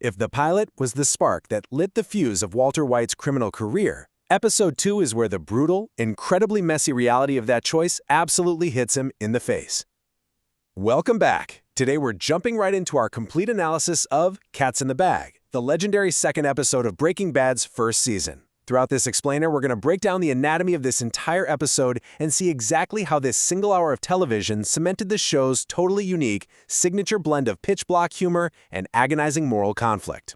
If the pilot was the spark that lit the fuse of Walter White's criminal career, Episode 2 is where the brutal, incredibly messy reality of that choice absolutely hits him in the face. Welcome back. Today we're jumping right into our complete analysis of Cats in the Bag, the legendary second episode of Breaking Bad's first season. Throughout this explainer, we're going to break down the anatomy of this entire episode and see exactly how this single hour of television cemented the show's totally unique, signature blend of pitch-black humor and agonizing moral conflict.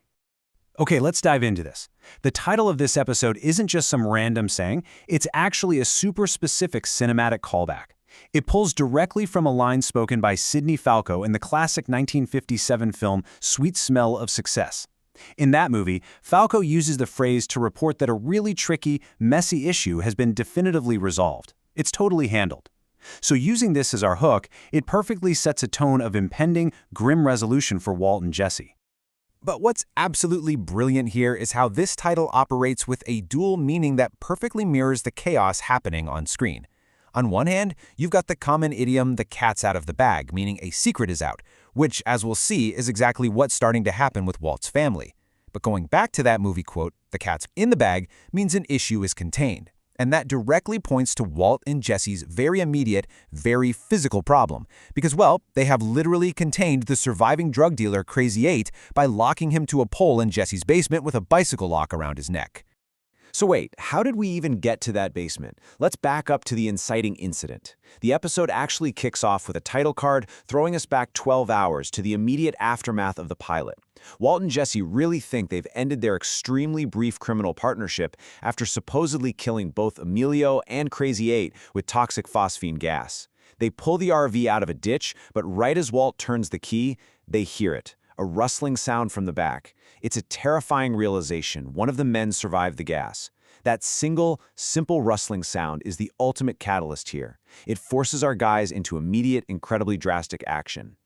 Okay, let's dive into this. The title of this episode isn't just some random saying, it's actually a super specific cinematic callback. It pulls directly from a line spoken by Sidney Falco in the classic 1957 film Sweet Smell of Success. In that movie, Falco uses the phrase to report that a really tricky, messy issue has been definitively resolved. It's totally handled. So using this as our hook, it perfectly sets a tone of impending, grim resolution for Walt and Jesse. But what's absolutely brilliant here is how this title operates with a dual meaning that perfectly mirrors the chaos happening on screen. On one hand, you've got the common idiom, the cat's out of the bag, meaning a secret is out, which, as we'll see, is exactly what's starting to happen with Walt's family. But going back to that movie quote, the cat's in the bag, means an issue is contained. And that directly points to Walt and Jesse's very immediate, very physical problem. Because, well, they have literally contained the surviving drug dealer Crazy 8 by locking him to a pole in Jesse's basement with a bicycle lock around his neck. So wait, how did we even get to that basement? Let's back up to the inciting incident. The episode actually kicks off with a title card, throwing us back 12 hours to the immediate aftermath of the pilot. Walt and Jesse really think they've ended their extremely brief criminal partnership after supposedly killing both Emilio and Crazy 8 with toxic phosphine gas. They pull the RV out of a ditch, but right as Walt turns the key, they hear it. A rustling sound from the back. It's a terrifying realization. One of the men survived the gas. That single, simple rustling sound is the ultimate catalyst here. It forces our guys into immediate, incredibly drastic action.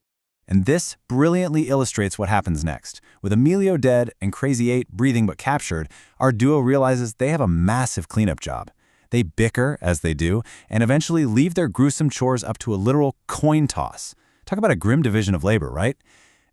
And this brilliantly illustrates what happens next. With Emilio dead and Crazy 8 breathing but captured, our duo realizes they have a massive cleanup job. They bicker, as they do, and eventually leave their gruesome chores up to a literal coin toss. Talk about a grim division of labor, right?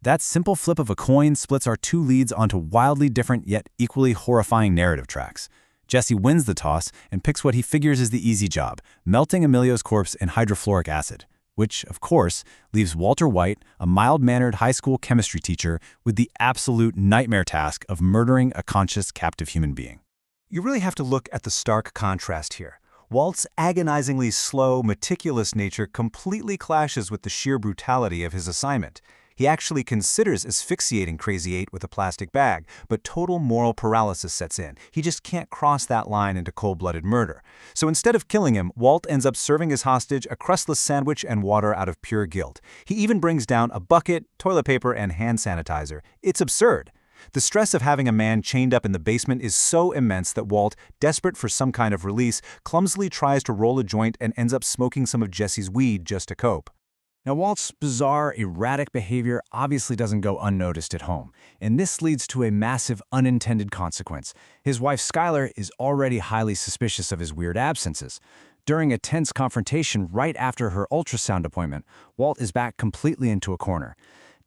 That simple flip of a coin splits our two leads onto wildly different yet equally horrifying narrative tracks. Jesse wins the toss and picks what he figures is the easy job, melting Emilio's corpse in hydrofluoric acid, which, of course, leaves Walter White, a mild-mannered high school chemistry teacher, with the absolute nightmare task of murdering a conscious, captive human being. You really have to look at the stark contrast here. Walt's agonizingly slow, meticulous nature completely clashes with the sheer brutality of his assignment. He actually considers asphyxiating Crazy 8 with a plastic bag, but total moral paralysis sets in. He just can't cross that line into cold-blooded murder. So instead of killing him, Walt ends up serving his hostage a crustless sandwich and water out of pure guilt. He even brings down a bucket, toilet paper, and hand sanitizer. It's absurd. The stress of having a man chained up in the basement is so immense that Walt, desperate for some kind of release, clumsily tries to roll a joint and ends up smoking some of Jesse's weed just to cope. Now, Walt's bizarre, erratic behavior obviously doesn't go unnoticed at home, and this leads to a massive unintended consequence. His wife, Skylar, is already highly suspicious of his weird absences. During a tense confrontation right after her ultrasound appointment, Walt is backed completely into a corner.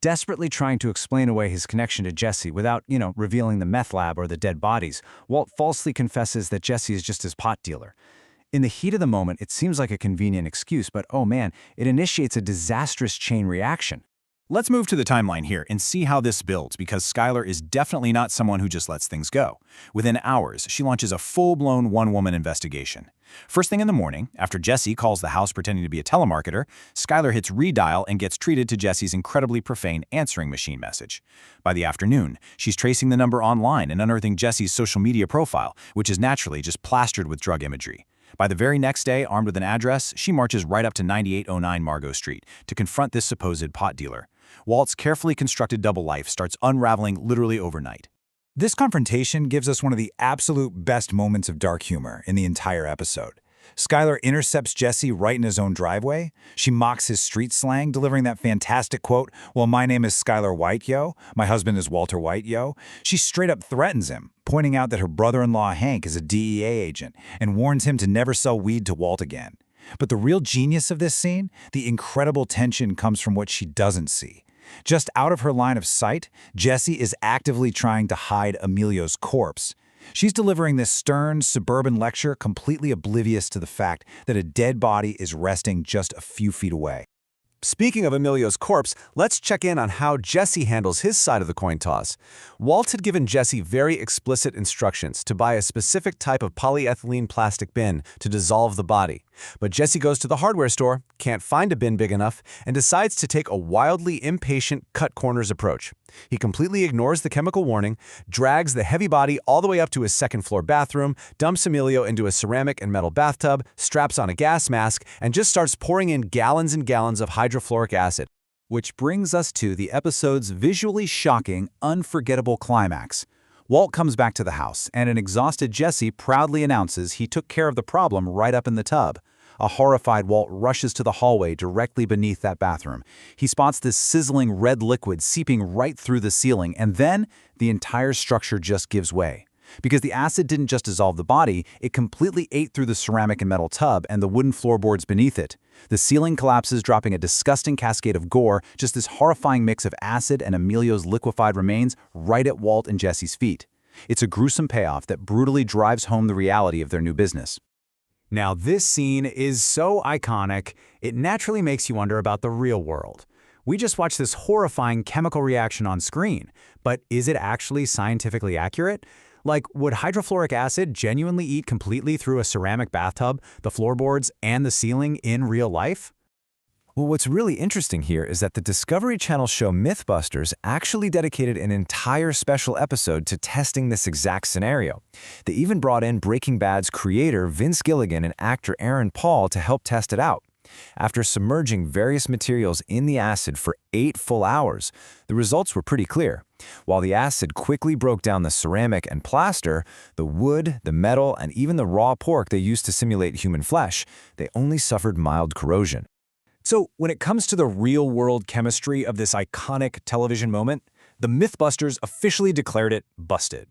Desperately trying to explain away his connection to Jesse without, revealing the meth lab or the dead bodies, Walt falsely confesses that Jesse is just his pot dealer. In the heat of the moment, it seems like a convenient excuse, but oh man, it initiates a disastrous chain reaction. Let's move to the timeline here and see how this builds, because Skylar is definitely not someone who just lets things go. Within hours, she launches a full-blown one-woman investigation. First thing in the morning, after Jesse calls the house pretending to be a telemarketer, Skylar hits redial and gets treated to Jesse's incredibly profane answering machine message. By the afternoon, she's tracing the number online and unearthing Jesse's social media profile, which is naturally just plastered with drug imagery. By the very next day, armed with an address, she marches right up to 9809 Margot Street to confront this supposed pot dealer. Walt's carefully constructed double life starts unraveling literally overnight. This confrontation gives us one of the absolute best moments of dark humor in the entire episode. Skylar intercepts Jesse right in his own driveway. She mocks his street slang, delivering that fantastic quote, "Well, my name is Skylar White, yo. My husband is Walter White, yo." She straight up threatens him, pointing out that her brother-in-law Hank is a DEA agent and warns him to never sell weed to Walt again. But the real genius of this scene, the incredible tension, comes from what she doesn't see. Just out of her line of sight, Jesse is actively trying to hide Emilio's corpse. She's delivering this stern, suburban lecture completely oblivious to the fact that a dead body is resting just a few feet away. Speaking of Emilio's corpse, let's check in on how Jesse handles his side of the coin toss. Walt had given Jesse very explicit instructions to buy a specific type of polyethylene plastic bin to dissolve the body. But Jesse goes to the hardware store, can't find a bin big enough, and decides to take a wildly impatient cut-corners approach. He completely ignores the chemical warning, drags the heavy body all the way up to his second-floor bathroom, dumps Emilio into a ceramic and metal bathtub, straps on a gas mask, and just starts pouring in gallons and gallons of hydrofluoric acid. Which brings us to the episode's visually shocking, unforgettable climax. Walt comes back to the house, and an exhausted Jesse proudly announces he took care of the problem right up in the tub. A horrified Walt rushes to the hallway directly beneath that bathroom. He spots this sizzling red liquid seeping right through the ceiling, and then the entire structure just gives way. Because the acid didn't just dissolve the body, it completely ate through the ceramic and metal tub and the wooden floorboards beneath it. The ceiling collapses, dropping a disgusting cascade of gore, just this horrifying mix of acid and Emilio's liquefied remains right at Walt and Jesse's feet. It's a gruesome payoff that brutally drives home the reality of their new business. Now, this scene is so iconic, it naturally makes you wonder about the real world. We just watched this horrifying chemical reaction on screen, but is it actually scientifically accurate? Like, would hydrofluoric acid genuinely eat completely through a ceramic bathtub, the floorboards, and the ceiling in real life? Well, what's really interesting here is that the Discovery Channel show Mythbusters actually dedicated an entire special episode to testing this exact scenario. They even brought in Breaking Bad's creator Vince Gilligan and actor Aaron Paul to help test it out. After submerging various materials in the acid for 8 full hours, the results were pretty clear. While the acid quickly broke down the ceramic and plaster, the wood, the metal, and even the raw pork they used to simulate human flesh, they only suffered mild corrosion. So, when it comes to the real-world chemistry of this iconic television moment, the Mythbusters officially declared it busted.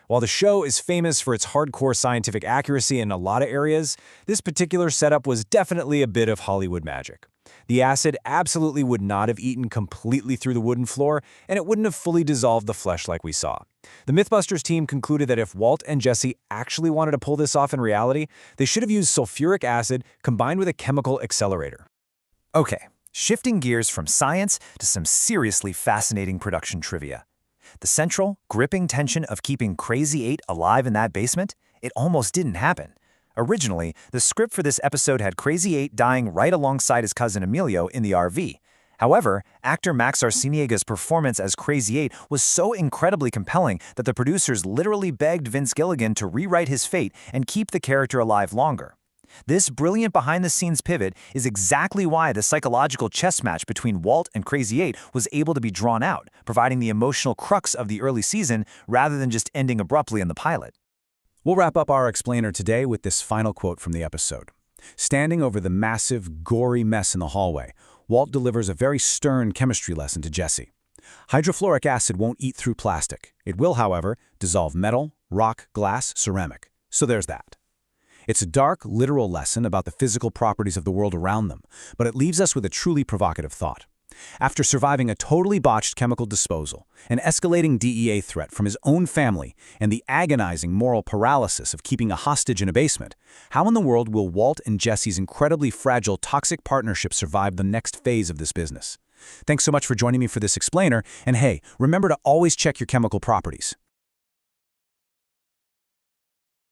While the show is famous for its hardcore scientific accuracy in a lot of areas, this particular setup was definitely a bit of Hollywood magic. The acid absolutely would not have eaten completely through the wooden floor, and it wouldn't have fully dissolved the flesh like we saw. The Mythbusters team concluded that if Walt and Jesse actually wanted to pull this off in reality, they should have used sulfuric acid combined with a chemical accelerator. Okay, shifting gears from science to some seriously fascinating production trivia. The central, gripping tension of keeping Crazy 8 alive in that basement, it almost didn't happen. Originally, the script for this episode had Crazy 8 dying right alongside his cousin Emilio in the RV. However, actor Max Arciniaga's performance as Crazy 8 was so incredibly compelling that the producers literally begged Vince Gilligan to rewrite his fate and keep the character alive longer. This brilliant behind-the-scenes pivot is exactly why the psychological chess match between Walt and Crazy 8 was able to be drawn out, providing the emotional crux of the early season rather than just ending abruptly in the pilot. We'll wrap up our explainer today with this final quote from the episode. Standing over the massive, gory mess in the hallway, Walt delivers a very stern chemistry lesson to Jesse. Hydrofluoric acid won't eat through plastic. It will, however, dissolve metal, rock, glass, ceramic. So there's that. It's a dark, literal lesson about the physical properties of the world around them, but it leaves us with a truly provocative thought. After surviving a totally botched chemical disposal, an escalating DEA threat from his own family, and the agonizing moral paralysis of keeping a hostage in a basement, how in the world will Walt and Jesse's incredibly fragile toxic partnership survive the next phase of this business? Thanks so much for joining me for this explainer, and hey, remember to always check your chemical properties.